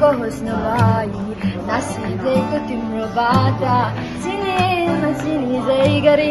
पहोस् नभई नासिदेको तिम्रो बाटा चिने नचिनिँदै गरी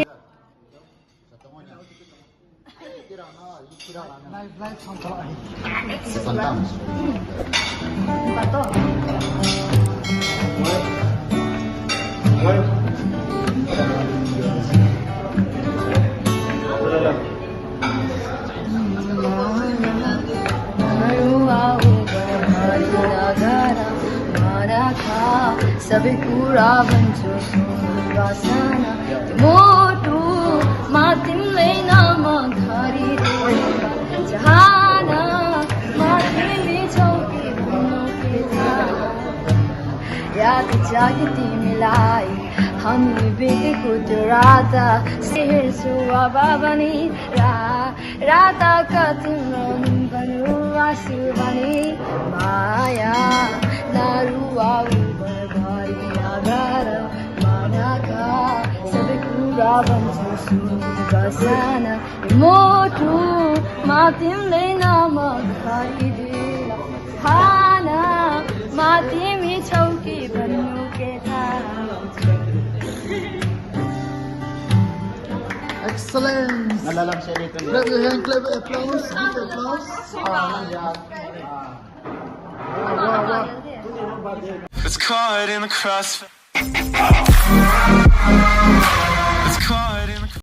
सबै कुरा भन्छु सुनवासना मोटुमा तिमीले नाम घरि चाहनामा तिमी छौ कि भन्नु के थाहा याद जागे तिमीलाई हामी बितेको त्यो राता हेर्छु अब भने राताका तिम्रो बनु आँसु भने माया नरुवा सबै कुरा भन्छु सुनवासना मोटुमा तिमीले नाम खरिदिला खानामा तिमी छौ कि भन्नु के थाहा Excellent. Clap your hand, clap applause. It's caught in the crossfire.